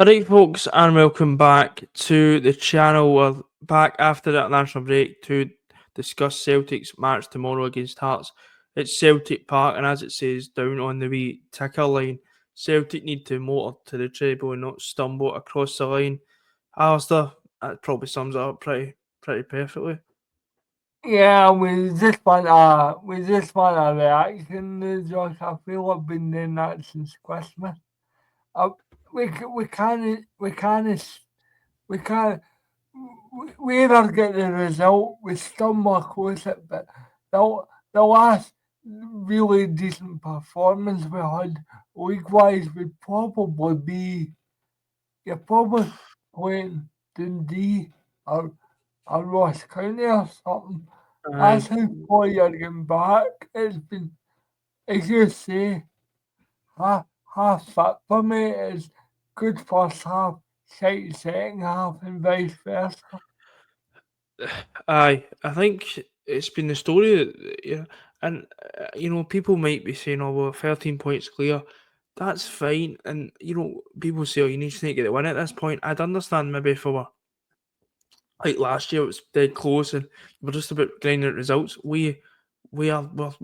Alright, folks, and welcome back to the channel. We're back after that national break to discuss Celtic's match tomorrow against Hearts. It's Celtic Park, and as it says down on the wee ticker line, Celtic need to motor to the treble and not stumble across the line. Alistair, that probably sums it up pretty perfectly. Yeah, we just want a reaction, Josh. I feel I've been doing that since Christmas. Uh, we can't we can't we either get the result, we stumble across it, but the last really decent performance we had league wise would probably be you're probably playing Dundee or Ross County or something. That's Aye. how far you're getting back. It's been, as you say, half fit for me. It's good first half, shite second half, and vice versa. Aye, I think it's been the story that, yeah, and people might be saying, "Oh, well, 13 points clear." That's fine, and people say, "Oh, you need to get the win at this point." I'd understand maybe if we were like last year, it was dead close, and we're just about grinding out results. We're well out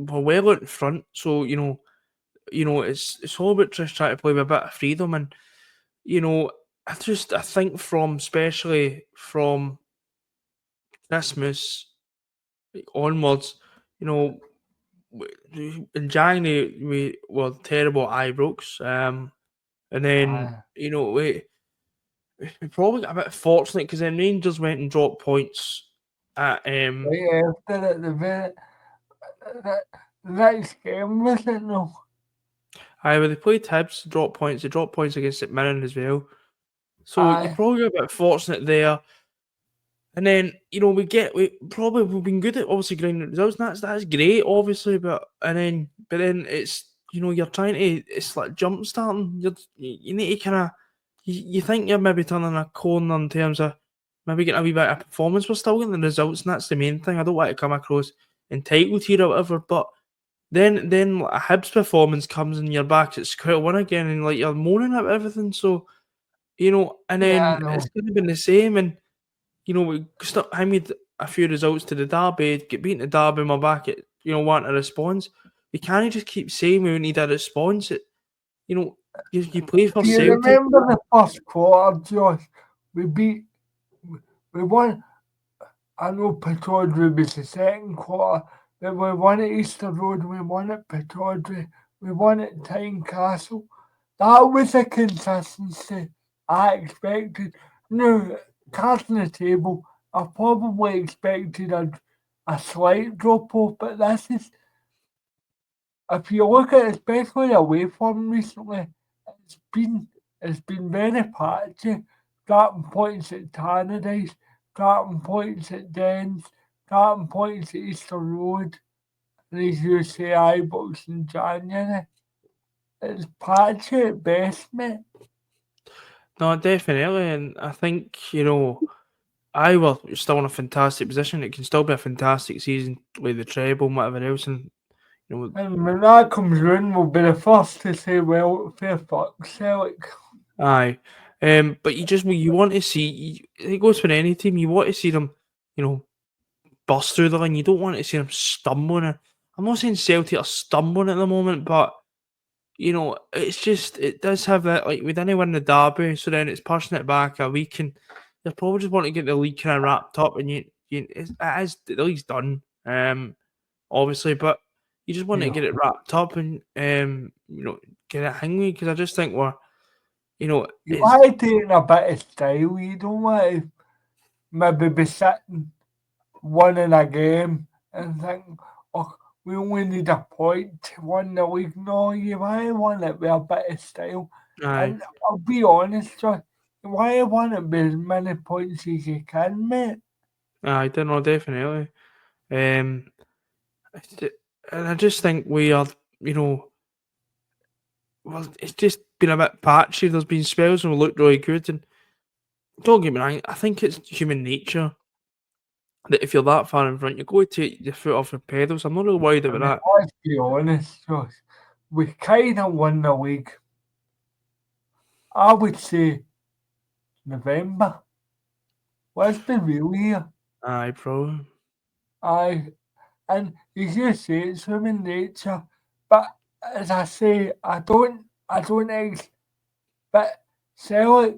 in front, so it's all about just trying to play with a bit of freedom, and you know, I think from especially from Christmas onwards, you know, in January we were terrible at Ibrox, and then Aye. we probably got a bit fortunate because then Rangers went and dropped points at Right after it, the next game was it no? either they played Hibs, they dropped points against St Mirren as well. So you Aye. probably got a bit fortunate there. And then we've been good at obviously grinding results, and that's great, obviously, but then it's you're trying to it's like jump starting. You need to kind of you think you're maybe turning a corner in terms of maybe getting a wee bit of performance. We're still getting the results, and that's the main thing. I don't want to come across entitled here or whatever, but then like, a Hibs performance comes and you're back at square one again, and like you're moaning at everything. So and Yeah, I then know. it's kind of been the same, and I made a few results to the derby, get beaten at derby, and we're back at wanting a response. We can't just keep saying we need a response. You know, you play for Do you Celtic. remember the first quarter, Josh? We beat, we won. I know Pittodrie was the second quarter, but we won at Easter Road, we won at Pittodrie, we won at Tynecastle. That was the consistency I expected. Now, cards on the table, I probably expected a slight drop off, but this is, if you look at it, especially away from recently, it's been it's been very patchy. Dropping points at Tannadice, dropping points at Dens, dropping points at Easter Road, and as you say, Ibrox in January. It's patchy at best, mate. No, definitely, and I think I will still in a fantastic position. It can still be a fantastic season with the treble and whatever else, and you know, And when that comes round, we'll be the first to say, well, fair fuck, Celtic. aye. But you want to see it goes for any team. You want to see them, you know, burst through the line. You don't want to see them stumbling. I'm not saying Celtic are stumbling at the moment, but it's just it does have that like we didn't win the derby, so then it's pushing it back a week, and they probably just want to get the league kind of wrapped up, and the league's done, obviously, but you just want to Yeah. get it wrapped up and get it hanging because I just think You it's want to take a bit of style, you don't want to maybe be sitting winning a game and think, oh, we only need a point to win the league. No, you might want it with a bit of style. aye, And I'll be honest, John, you might want it with as many points as you can, mate. I don't know, definitely. Um, it's ju- and I just think we are, well, it's just been a bit patchy. There's been spells and we looked really good, and don't get me wrong, I think it's human nature that if you're that far in front, you're going to take your foot off the pedals. I'm not really worried I about mean, that. let's be honest, Josh. We kind of won the league. I would say November. Let's be real here. Aye, probably. Aye, and as you say, it's human nature. But as I say, I don't but Celtic,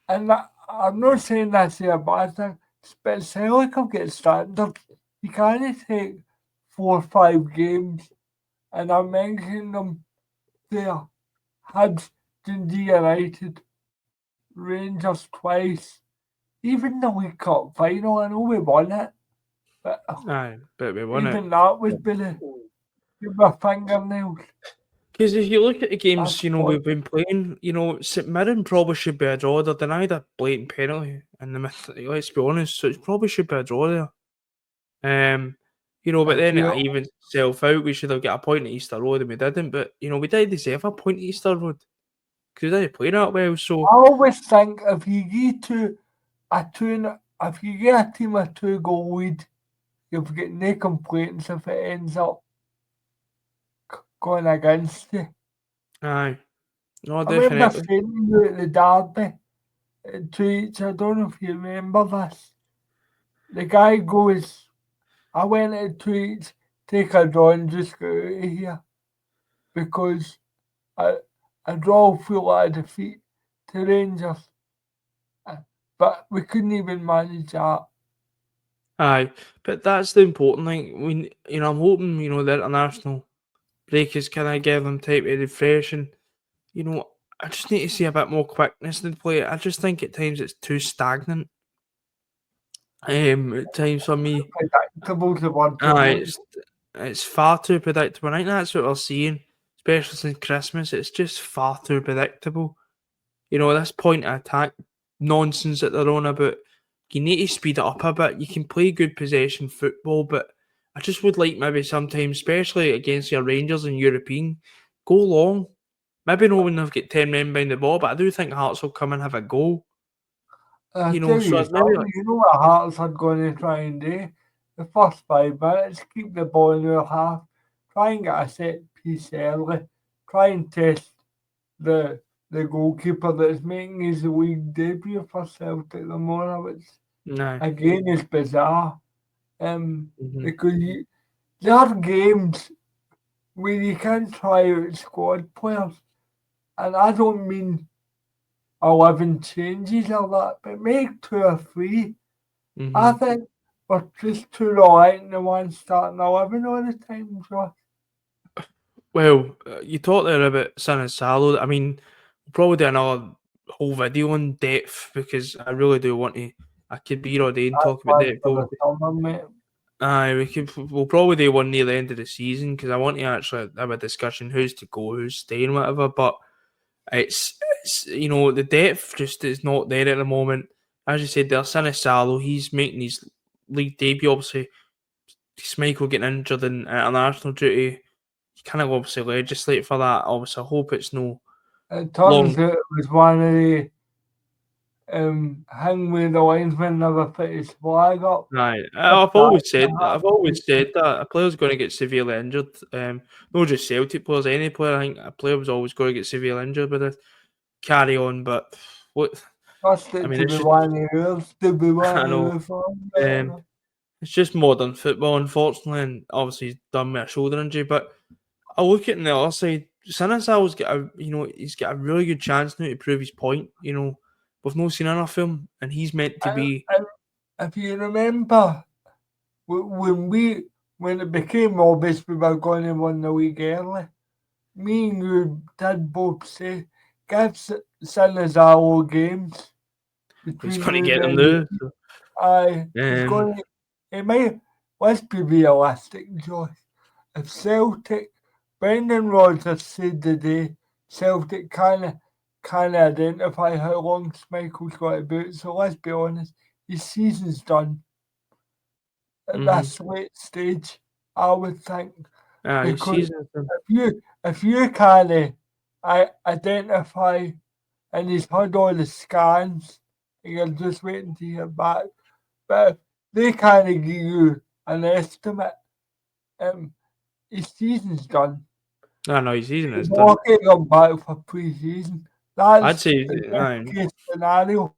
and I'm not saying that's a bad thing, but Celtic have got standards. You can't take 4 or 5 games, and I'm mentioning them there. Hibs, Dundee United, Rangers twice, even the League Cup final. I know we won it, but Aye, but we won it. even that would be with my fingernails. Because if you look at the That's games, what we've been playing, St Mirren probably should be a draw. They're denied a blatant penalty in the let's be honest, so it probably should be a draw there. But I then it feel. evens itself out. We should have got a point at Easter Road and we didn't. But we did deserve a point at Easter Road because we didn't play that well. So I always think if you get to a if you get a team a 2 goal lead, you've got no complaints if it ends up going against you. aye, no, I remember definitely. saying to you at the derby tweets, I don't know if you remember this. The guy goes, I went to tweets, take a draw and just get out of here because a draw full of defeat to Rangers. But we couldn't even manage that. Aye, but that's the important thing. I'm hoping the international break is kind of give them time to refresh and I just need to see a bit more quickness in the play. I just think at times it's too stagnant. At times for me, Predictable the word you aye, want. it's far too predictable. I think that's what we're seeing, especially since Christmas. It's just far too predictable. This point of attack nonsense that they're on about. You need to speed it up a bit. You can play good possession football, but I just would like maybe sometimes, especially against your Rangers and European, go long. Maybe not when they've got 10 men behind the ball, but I do think Hearts will come and have a goal. I tell So you I'd maybe something, you know what Hearts are going to try and do? The first 5 minutes, keep the ball in their half, try and get a set piece early, try and test the goalkeeper that's making his league debut for Celtic at the moment, which no. again is bizarre. Hmm. Because there are games where you can try out squad players, and I don't mean 11 changes or that, but make 2 or 3. I Hmm. think we're just too reliant on the one starting 11 all the time, Josh. Well, you talked there about Sin and Salo. I mean, we'll probably do another whole video on depth because I really do want to. I could be here all day and That's talk about one depth. for the summer, mate. Aye, we'll probably do one near the end of the season because I want to actually have a discussion who's to go, who's staying, whatever. But it's the depth just is not there at the moment. As you said, there's Sinisalo. He's making his league debut. Obviously, Schmeichel getting injured in international duty. You kind of obviously legislate for that. Obviously, I hope it's no It long. turns out it was one of the hang with the linesman never put his flag up. Right, If I've that always said that. I've always said that a player's going to get severely injured. Not just Celtic players, any player. I think a player was always going to get severely injured with it. Carry on, but what? trust I it mean, to it's be just one of yours, to be I one know. of the fun. Um, it's just modern football, unfortunately, and obviously he's done with a shoulder injury. But I look at it on the other side. Sinasal's got he's got a really good chance now to prove his point. We've not seen enough of him, and he's meant to be. And if you remember, when it became obvious we were going to win the league early, me and you did both say, give Sinazalo games He's between going to now and get them then. there. So, He's um, going to, he might, let's be realistic, Josh. If Celtic, Brendan Rodgers said today, Celtic can identify how long Schmeichel's got about, so let's be honest, his season's done at mm-hmm. this late stage, I would think. His Because season. if you can identify and he's had all the scans and you're just waiting to hear back, but if they can't give you an estimate, his season's done. No, his season He's is done. not getting him back for pre-season. I'd That's say, the best aye, case scenario.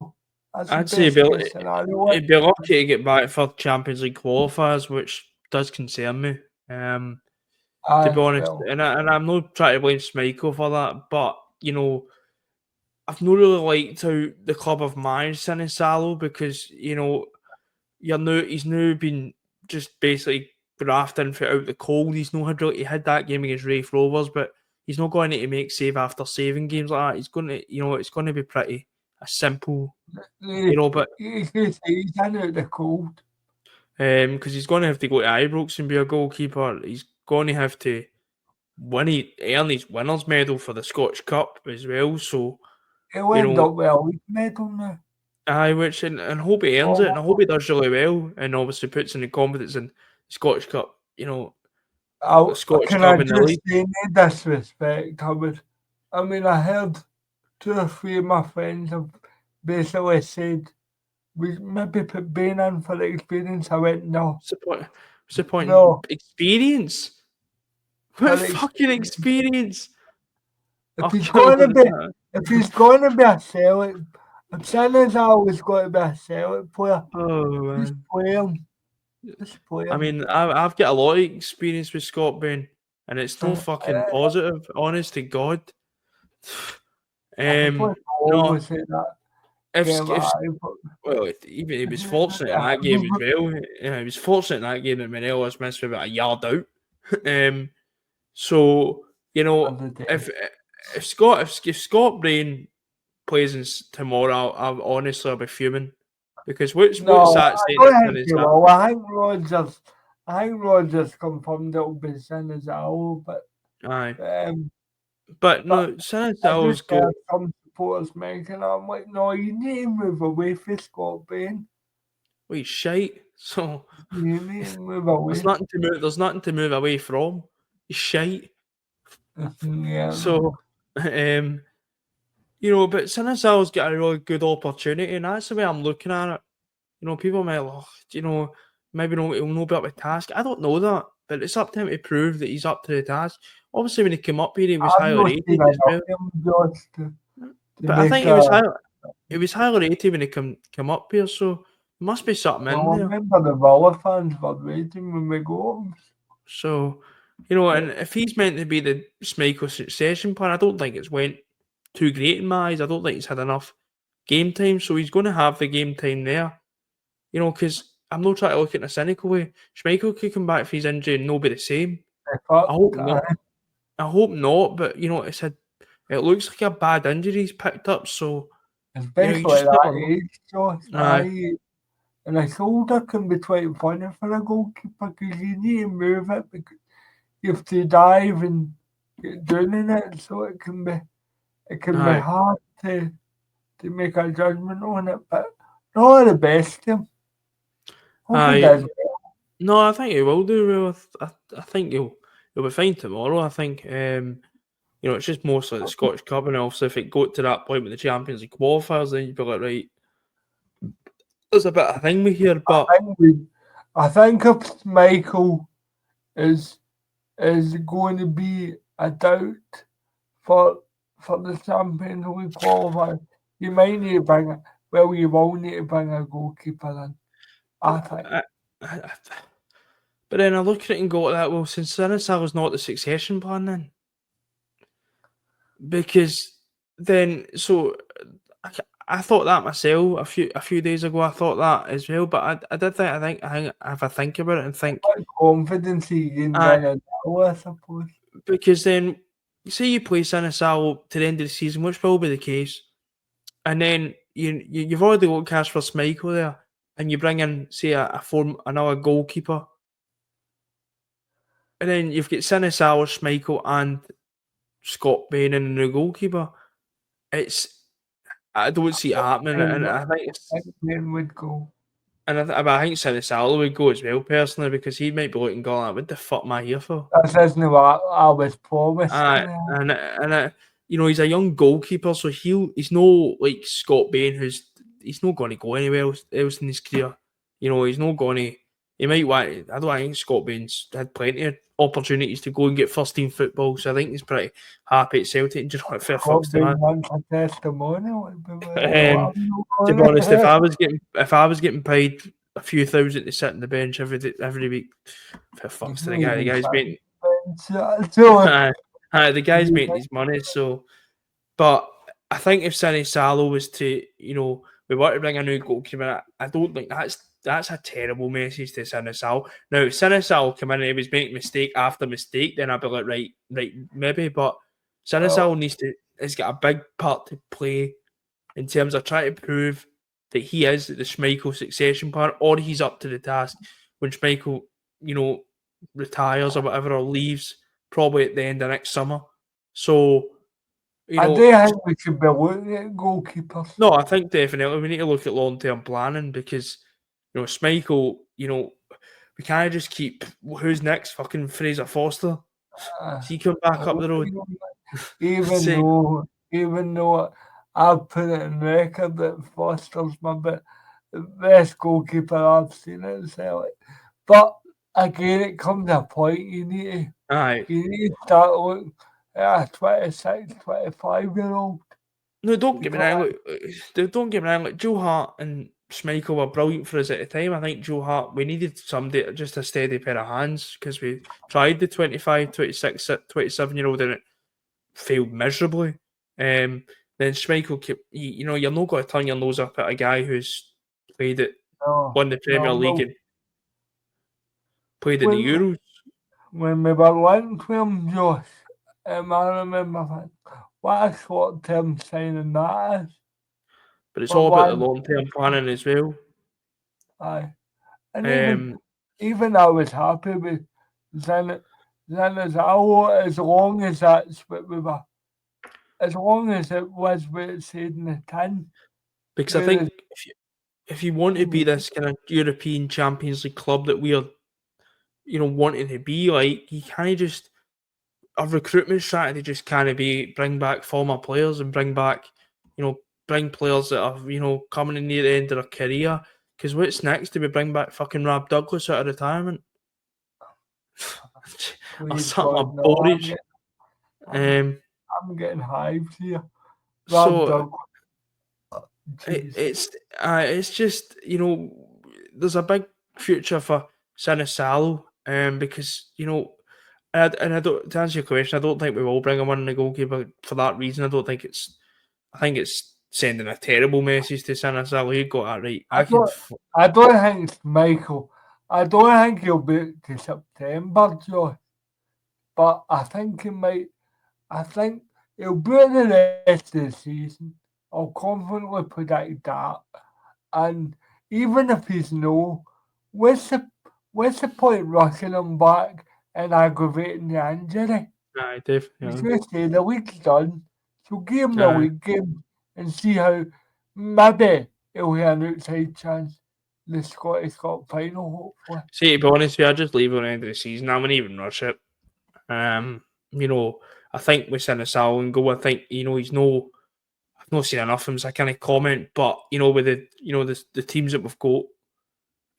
That's the I'd say best case scenario. he'd be lucky to get back for Champions League qualifiers, which does concern me. To be Aye, honest, well, and I'm not trying to blame Schmeichel for that, but I've not really liked how the club have managed Sinisalo because he's now been just basically grafting for out the cold. He's not had really, he had that game against Raith Rovers, but he's not going to make save after saving games like that. He's going to, it's going to be pretty a simple, but he's in out the cold. because he's going to have to go to Ibrox and be a goalkeeper. He's going to have to earn his winners medal for the Scottish Cup as well. So He'll you end know, up with a league medal now. which and hope he earns it, and I hope he does really well, and obviously puts in the confidence in the Scottish Cup. The Scottish Can I Cup in the just league. say no disrespect? I mean, I heard 2 or 3 of my friends have basically said we maybe put Bain in for the experience. I went, no, What's the point? What's the point? no, Experience? for What the fucking experience. experience? If Oh, he's you're going to gonna be, do if he's going to be a Celtic, if Sinisalo is going to be a Celtic player, Oh just man. play him. Just play I him. mean, I've got a lot of experience with Scott Bain, and it's no Uh, fucking positive. Honest to God. People No. always say that. If Game if but Well, even he was fortunate in that game as well. Yeah, he was fortunate in that game that Morelos missed for about a yard out. So the day. if Scott Brain plays tomorrow, I'll honestly be fuming because what's No, that I saying don't to think he Sinisalo? will. I think Rogers confirmed it will be Sinisalo, Aye, um, but but no, I Sinisalo's just got heard some supporters making. I'm like, no, you need to move away from Scott Bain. wait shite. So You need to move away. There's nothing to move away from. He's shite. Yeah, So but Sinisalo's got a really good opportunity, and that's the way I'm looking at it. People might, maybe he'll not be up to task. I don't know that, but it's up to him to prove that he's up to the task. Obviously, when he came up here, he was I've highly not seen rated as enough well. of him just to But I make think a. he was highly rated when he come up here, so there must be something in Well, I there. remember the Villa fans were waiting when we got him. So, and if he's meant to be the Schmeichel succession plan, I don't think it's went too great in my eyes. I don't think he's had enough game time, so he's going to have the game time there. Because I'm not trying to look at it in a cynical way. Schmeichel could come back for his injury and not be the same. I hope not. I hope not, but it looks like a bad injury he's picked up, so you Especially just at never that know. age, Josh. Aye, And a shoulder can be quite funny for a goalkeeper because you need to move it because you have to dive and get down in it, so it can be aye, hard to make a judgment on it. But not the best him. Hope he aye. does. No, I think he will do well. I think he'll be fine tomorrow. I think it's just mostly the Scottish Cup, and also if it got to that point with the Champions League qualifiers, then you'd be like, right, there's a bit of thing we here, but I think if Michael is going to be a doubt for the Champions League qualifier, you might need to you will need to bring a goalkeeper in. I think. I, but then I look at it and go, that well, since Sinisalo's not the succession plan, then because then I thought that myself a few days ago. I thought that as well, but I did think if I think about it and think, What confidence he can uh, bring a goal, I suppose. because then say you play Sinisalo to the end of the season, which will be the case, and then you've already got cash for Schmeichel there, and you bring in say another goalkeeper, and then you've got Sinisalo, Schmeichel, and Scott Bain and the goalkeeper. I don't see it happening, And and I think I think Ben would go. but I think Sinisalo would go as well personally because he might be looking going like, what the fuck am I here for? This isn't what I was promised. He's a young goalkeeper, so he's no like Scott Bain, he's not going to go anywhere else in his career. He's not going to. he might want. I don't think Scott Bain's had plenty of opportunities to go and get first team football, so I think he's pretty happy at Celtic and just want fair fucks Scott to man. Bain wants a testimonial. It'd be like, well, Um, I'm not to be going honest, to. if I was getting paid a few thousand to sit on the bench every week, fair He's fucks to not the guy. The even guy's trying making to so the guy's making his money. So, but I think if Sani Salo was to, we want to bring a new goalkeeper, I don't think that's a terrible message to Sani Salo. Now, if Sani Salo come in and he was making mistake after mistake, then I'd be like, right, maybe. But Sani Salo well, has got a big part to play in terms of trying to prove that he is the Schmeichel succession plan, or he's up to the task when Schmeichel, retires or whatever, or leaves probably at the end of next summer. So, I do think we should be looking at goalkeepers. no, I think definitely we need to look at long-term planning because, Schmeichel, we can't just keep who's next, fucking Fraser Foster. He come back up the road. Even though I've put it in record that Foster's the best goalkeeper I've seen at Celtic. But again, it comes to a point you need to start looking at a 26, 25-year-old. No, don't get me wrong. Don't get me wrong. Like Joe Hart and Schmeichel were brilliant for us at the time. I think Joe Hart, we needed somebody, just a steady pair of hands because we tried the 25, 26, 27-year-old and it failed miserably. Then Schmeichel, you're not going to turn your nose up at a guy who's played it, won the Premier League and played in the Euros. When we were linked with him, Josh, I remember thinking, what a short-term signing that is. But it's all about the long-term planning as well. Aye. And even I was happy with Zinazalo as long as that's what we were, as long as it was what it said in the tin. Because I think if you want to be this kind of European Champions League club that we are, wanting to be like, you can't just, a recruitment strategy just can't be bring back former players and bring back, bring players that are, coming in near the end of their career. Because what's next? Do we bring back fucking Rob Douglas out of retirement? Or something Porridge. I'm getting hyped here. Rob Douglas. It's just, there's a big future for Sinisalo, because, and I don't, to answer your question, I don't think we will bring him on the goalkeeper for that reason. I think it's sending a terrible message to Sinisalo. You got that right. I don't think it's Michael. I don't think he'll be to September, Josh. But I think he might. I think he'll be in the rest of the season. I'll confidently predict that. And even if he's no, what's the point rushing him back and aggravating the injury? Aye, definitely. He's going to say the league's done. So give him the league game and see how maybe he'll have an outside chance in the Scottish Cup final, hopefully. See, to be honest with you, I just leave it at the end of the season. I wouldn't even rush it. I think with Sinisalo and go, I think, he's no, I've not seen enough of him, so I can't comment. But, with the teams that we've got,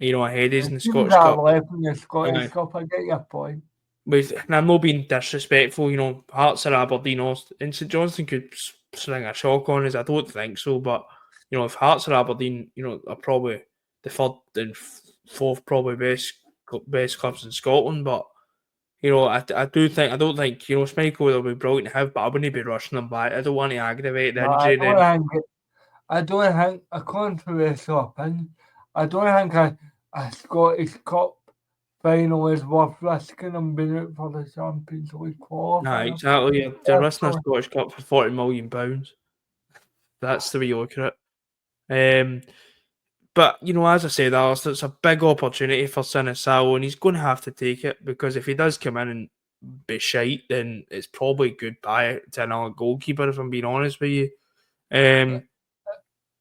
ahead is in the Scottish Cup. Left in the Scottish Cup, I get your point. And I'm not being disrespectful, Hearts or Aberdeen and St Johnstone could swing a shock on us. I don't think so, but if Hearts or Aberdeen, are probably the third and fourth probably best clubs in Scotland. But I don't think Schmeichel will be brilliant to have, but I wouldn't be rushing them back. I don't want to aggravate the injury. I don't think a controversial opinion. I don't think a Scottish Cup final is worth risking them being out for the Champions League qualifier. Nah, exactly. You're risking a Scottish Cup for £40 million. That's the way you look at it. But, as I said, Alistair, it's a big opportunity for Sinisalo, and he's going to have to take it, because if he does come in and be shite, then it's probably goodbye to another goalkeeper, if I'm being honest with you.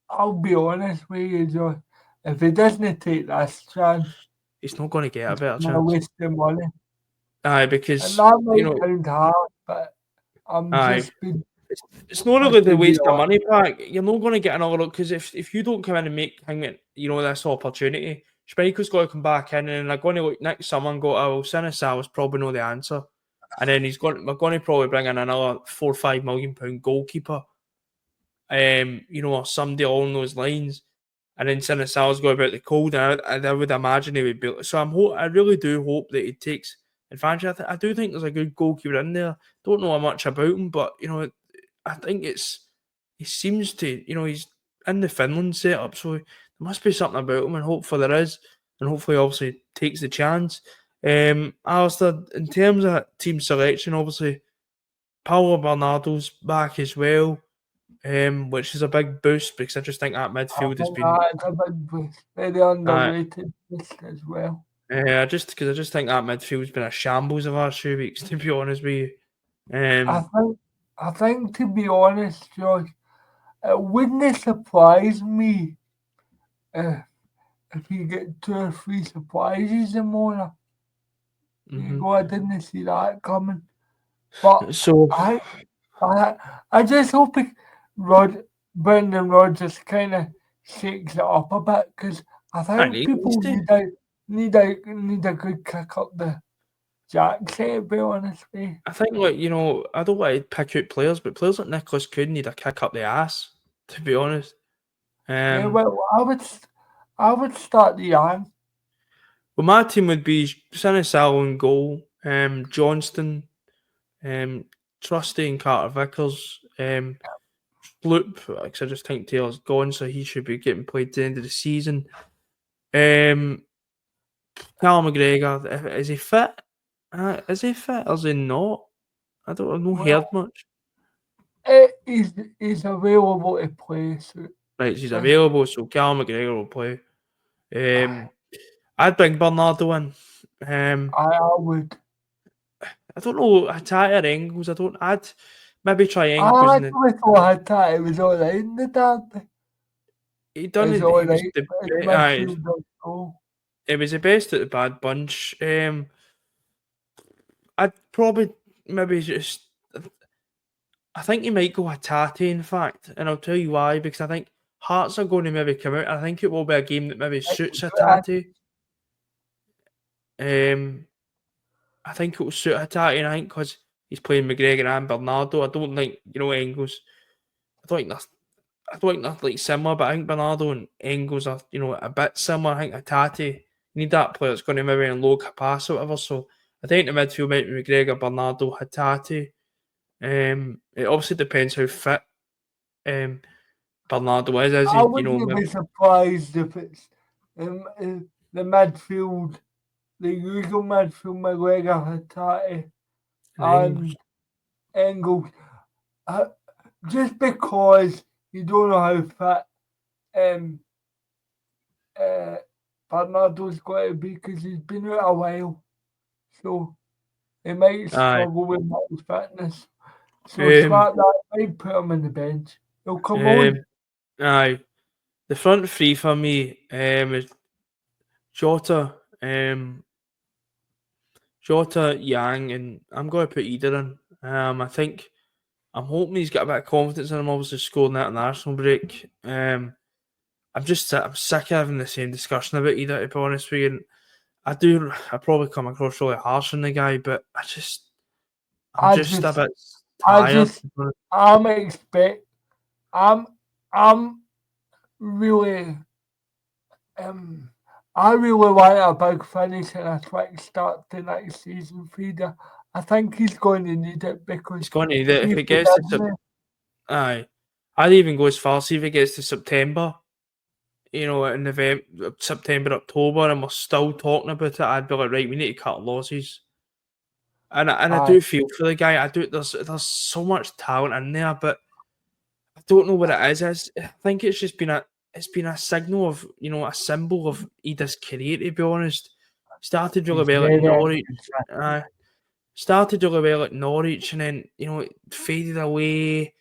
I'll be honest with you, Joe. If he doesn't take this chance, he's not going to get a better chance. Waste the money. Aye, because and that might sound hard, but I'm just being It's not Just really to the be waste of honest. money back. You're not going to get another look because if you don't come in and make this opportunity, Schmeichel's got to come back in, and they're going to look next summer and go, "Oh, Sinisal is probably not the answer," and then we're going to probably bring in another £4 or £5 million goalkeeper, or somebody along those lines, and then Sinisal's go about the cold, and I would imagine he would be. So I really do hope that he takes advantage. I do think there's a good goalkeeper in there. Don't know much about him, but I think he seems to, he's in the Finland setup, so there must be something about him, and hopefully there is, and hopefully obviously takes the chance. Alistair, in terms of team selection, obviously Paulo Bernardo's back as well, which is a big boost because I just think that I midfield has think been, that's a big boost. Very uh, underrated boost as well. I just think that midfield's been a shambles the last few weeks. To be honest with you, I um, think I think to be honest, Josh, it wouldn't surprise me if you get 2 or 3 surprises in Mona. You mhm. go, I didn't see that coming. But So I I I just hope Brendan Rodgers kind of shakes it up a bit because I I think need people to. need a good kick up the jackset. To be honest with you. I think, like, I don't want to pick out players, but players like Nicholas could need a kick up the ass, to be honest. Yeah, Um, well, I would start the young. well, my team would be Sinisalo in goal, Johnston, um, Trusty and Carter Vickers, Loop, because I just think Taylor's gone, so he should be getting played to the end of the season. Um, Cal McGregor, is he fit? Is he fit or is he not? I've not heard Well, much. he's available to play. So Right, he's this, available, so Cal McGregor will play. I Um, I'd bring Bernardo in. Um, I would. I don't know Hattata or Engels. I'd maybe try Engels I in the. actually thought that it was alright in the derby. He done It's it. He was alright, the. but it's Aye, midfield does go. it was the best at the bad bunch. I'd probably maybe just. I think he might go Hattata, in fact, and I'll tell you why. Because I think Hearts are going to maybe come out. I think it will be a game that maybe suits Hattata. Um, I think it will suit Hattata, and I think because he's playing McGregor and Bernardo. I don't think Engels. I don't think that's I don't think they're like similar, but I think Bernardo and Engels are, a bit similar. I think Atati, you need that player that's going to maybe in low capacity or whatever. So I think the midfield might be McGregor, Bernardo, Hatati. It obviously depends how fit um Bernardo is. Is I he, wouldn't maybe be surprised if it's the midfield, the usual midfield, McGregor, Hattati, and Engels. and Engels. Uh, just because you don't know how fit um, uh, Bernardo's got to be because he's been out a while. So he might Aye. struggle with his fitness. So Um, scrap that, might put him on the bench. He'll come um, on. aye. The front three for me is Jota, Yang, and I'm going to put either in. I think I'm hoping he's got a bit of confidence in him. Obviously, scoring that international break. I'm sick of having the same discussion about either. To be honest with you, and I probably come across really harsh on the guy, but I'm I just a just, bit I tired. just, I'm expect, I'm, I'm really, um, I really want a big finish and a quick start to next season, Frida. I think he's going to need it because He's going to need it if if it he gets to doesn't, aye. I'd even go as far, see if it gets to September. In November, September, October, and we're still talking about it. I'd be like, right, we need to cut losses. And I aye, do feel for the guy. I do. There's so much talent in there, but I don't know what it is. I think it's been a signal of a symbol of Ida's career. To be honest, started really he's well at very Norwich. inconsistent. Uh, Started really well at Norwich, and then it faded away.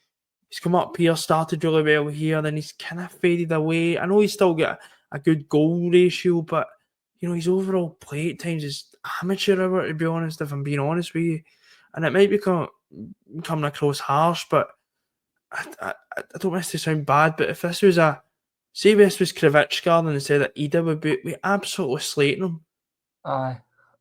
He's come up here, started really well here, then he's kind of faded away. I know he's still got a good goal ratio, but his overall play at times is amateur hour, to be honest, if I'm being honest with you. And it might become coming across harsh, but I don't want this to sound bad, but if this was say this was Krivitsky instead of Ida, we'd be absolutely slating him Aye.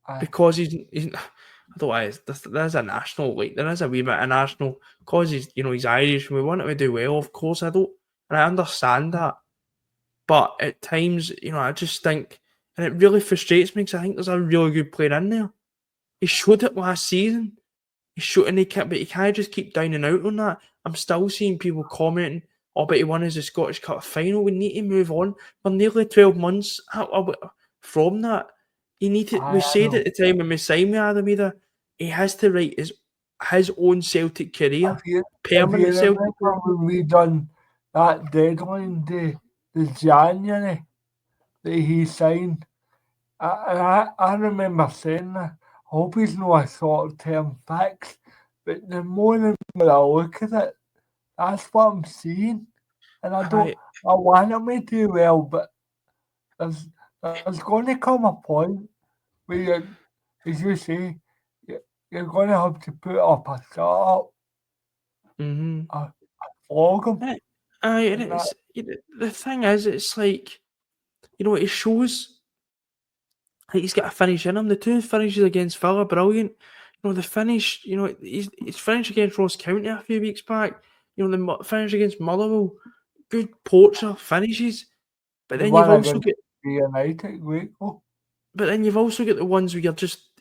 Aye. because he's I don't know, there's a national, like, there is a wee bit of national, because he's Irish, and we want him to do well, of course, I don't, and I understand that, but at times, I just think, and it really frustrates me, because I think there's a really good player in there. He showed it last season, but he can't just keep down and out on that. I'm still seeing people commenting, oh, but he won as a Scottish Cup final. We need to move on. We're nearly 12 months from that. We I said know. at the time when we signed with Adam Ida, he has to write his own Celtic career, If you permanent Celtic remember career. when we done that deadline day, the January that he signed, I remember saying that. I hope he's not a short term fix, but the more and more I look at it, that's what I'm seeing. And I, I want him to do well, but there's going to come a point where as you say, you're going to have to put up a shut mm-hmm. up, flog him, And and that. the thing is, it's like, it shows. Like, he's got a finish in him. The two finishes against Villa, brilliant. The finish, he's finished against Ross County a few weeks back. The finish against Motherwell, good poacher finishes. But The then you've one also against got, United, Waco. the ones where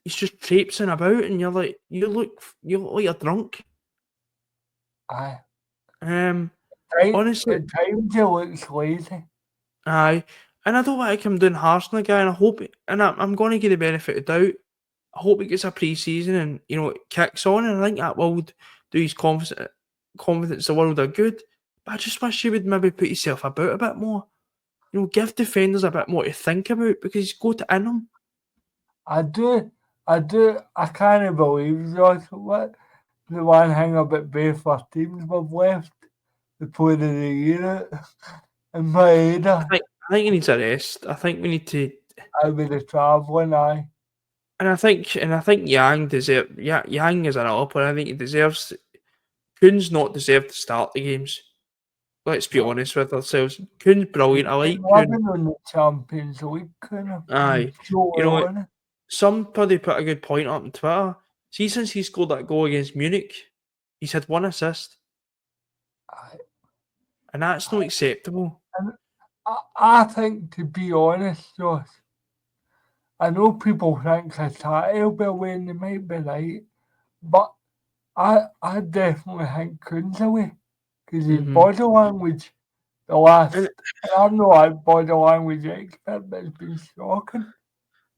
he's just traipsing about, and you're like, you look like you're drunk. Aye. Um, honestly, At times he looks lazy. aye, and I don't like him doing harsh on the guy, and I hope, and I'm going to give the benefit of doubt. I hope he gets a pre-season and it kicks on, and I think that will do his confidence the world of good. But I just wish you would maybe put yourself about a bit more. Give defenders a bit more to think about, because he's got it in him. I do, I can't believe Josh, what the one thing about both our teams we've left the player of the year in my head. I think he needs a rest. I think we need to, I with the travelling, aye. and I think Yang is another player. I think he deserves. Kuhn's not deserved to start the games. Let's be No, honest with ourselves. Kuhn's brilliant. I like Kuhn. living on the Champions League kind of Aye, so you know what? on it. Somebody put a good point up on Twitter. See, since he scored that goal against Munich, he's had one assist, Aye. and that's not acceptable. And I think, to be honest, Josh, I know people think Satire will be away and they might be right, but I definitely think Kuhn's away because his Hmm. body language, the last, And and I'm not a body language expert, but it's been shocking.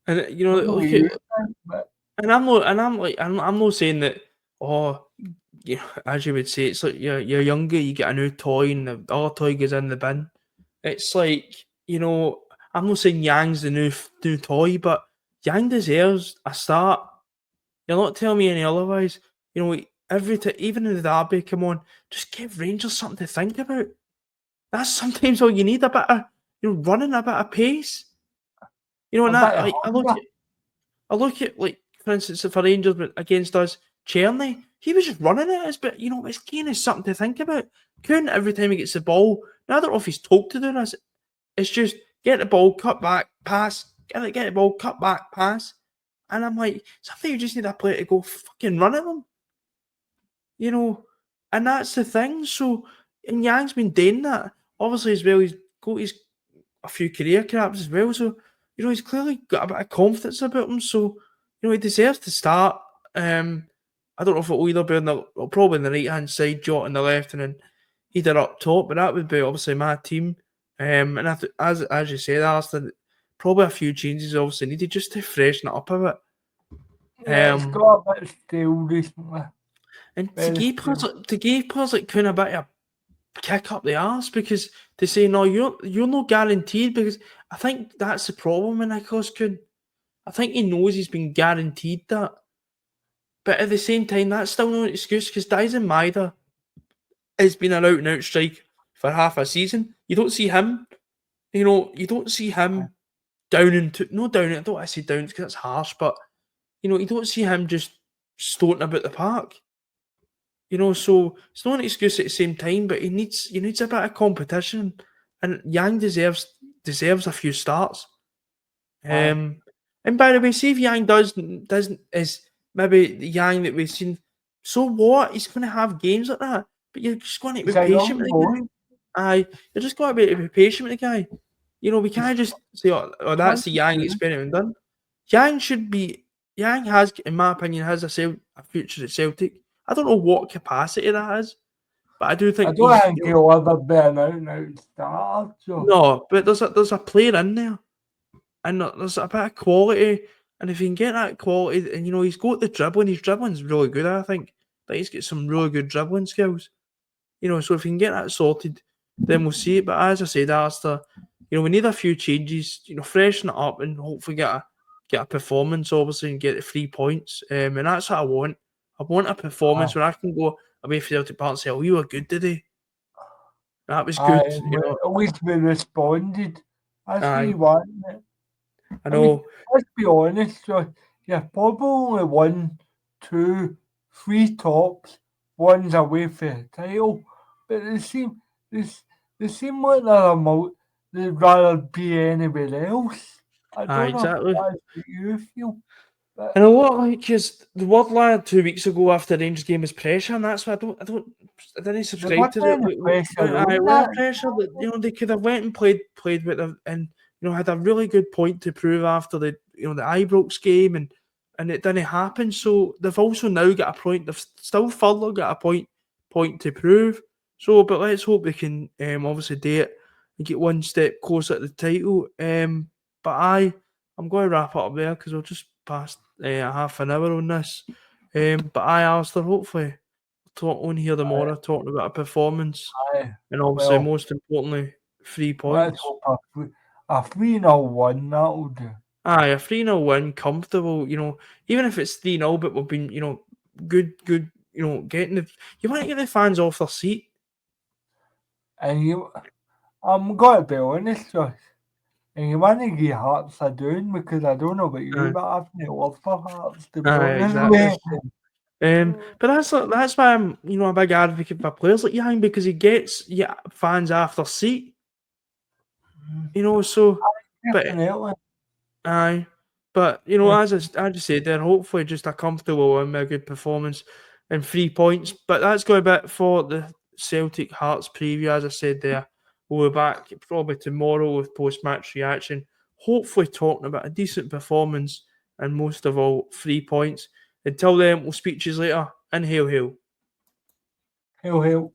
Don't know what look at, you think, but and I'm not, and I'm like, I'm not saying that. Oh, as you would say, it's like you're younger, you get a new toy, and the other toy goes in the bin. It's like, I'm not saying Yang's the new toy, but Yang deserves a start. You're not telling me any otherwise. Every time, even in the derby, come on, just give Rangers something to think about. That's sometimes all you need, a bit of, running, a bit of pace. And a bit that, of like, hunger. I look at, like, for instance, for Rangers against us, Cherny, he was just running at us, but it's gain is something to think about. Kuhn, every time he gets the ball, now I don't know if he's told to do this. It's just get the ball, cut back, pass, get the ball, cut back, pass. And I'm like, sometimes you just need a player to go fucking run at them. And that's the thing. So, and Yang's been doing that. Obviously, as well, he's got a few career caps as well. So, he's clearly got a bit of confidence about him. So, he deserves to start. I don't know if it'll either be probably on the right hand side, Jot on the left, and then either up top. But that would be obviously my team. And as you said, Alistair, probably a few changes obviously needed just to freshen it up a bit. Yeah, it's Um, got a bit stale recently. and to Very give players stale. like Kuhn a bit of a kick up the arse, because to say no, you're not guaranteed, because I think that's the problem with Nicholas Kuhn. I think he knows he's been guaranteed that, but at the same time, that's still no excuse, because Dyson Maida has been an out and out strike for half a season. You don't see him. You don't see him down into no down. I don't want to say down because that's harsh, but you don't see him just stoating about the park. So it's not an excuse at the same time, but he needs a bit of competition, and Yang deserves a few starts. Aye. And by the way, see if Yang doesn't is maybe the Yang that we've seen. So what? He's going to have games like that, but you're just going to He's be a patient young with the guy. boy. Aye, you're just going to be patient with the guy. We He's can't just say, "Oh, that's the Yang 22. experiment done." Yang should be. Yang has, in my opinion, has a future at Celtic. I don't know what capacity that is, but I do I think don't he's. think he'll ever be an out-and-out starter, Josh. No, but there's a player in there, and there's a bit of quality. And if he can get that quality, and he's got the dribbling, his dribbling's really good. I think that he's got some really good dribbling skills. So if he can get that sorted, then we'll see it. But as I said, Alistair, we need a few changes. Freshen it up and hopefully get a performance, obviously, and get the 3 points. And that's what I want. I want a performance Aye. where I can go away from Celtic Park and say, "Oh, we were good today. That was good." Aye, at least we responded. That's what Aye, you want. I I mean, know. let's be honest, Josh. You've probably only won 2, 3 tops. One's away for the title. But they seem like they'd rather be anywhere else. I Aye, don't know if exactly. that's what you feel. But And a lot like just the word lad 2 weeks ago after the Rangers game was pressure, and that's why I didn't there subscribe wasn't to it. any pressure Aye, on with a that. pressure that they could have went and played with them, and had a really good point to prove after the the Ibrox game, and it didn't happen. So they've also now got a point. They've still further got a point to prove. So, but let's hope they can obviously do it and get one step closer to the title. But I'm going to wrap it up there because we're just past a half an hour on this. But Alistair, hopefully talk on here Aye, tomorrow, talking about a performance, aye. and obviously Well, most importantly, 3 let's points. hope a 3-0 win, that'll do. Aye, a 3-0 win, comfortable. Even if it's 3-0, but we've been good. Getting you want to get the fans off their seat. And I'm going to be honest, Josh. And you want to give Hearts a doing because I don't know about you, Aye, but I've no love for Hearts, to be aye, honest exactly. with you. But that's why I'm a big advocate for players like Yang, because he gets fans off their seat. So, but Definitely. aye, but Yeah. as I just said there, hopefully just a comfortable win with a good performance and 3 points. But that's going to be it for the Celtic Hearts preview. As I said there, we'll be back probably tomorrow with post-match reaction. Hopefully talking about a decent performance and most of all 3 points. Until then, we'll speak to you later and hail hail. He'll help.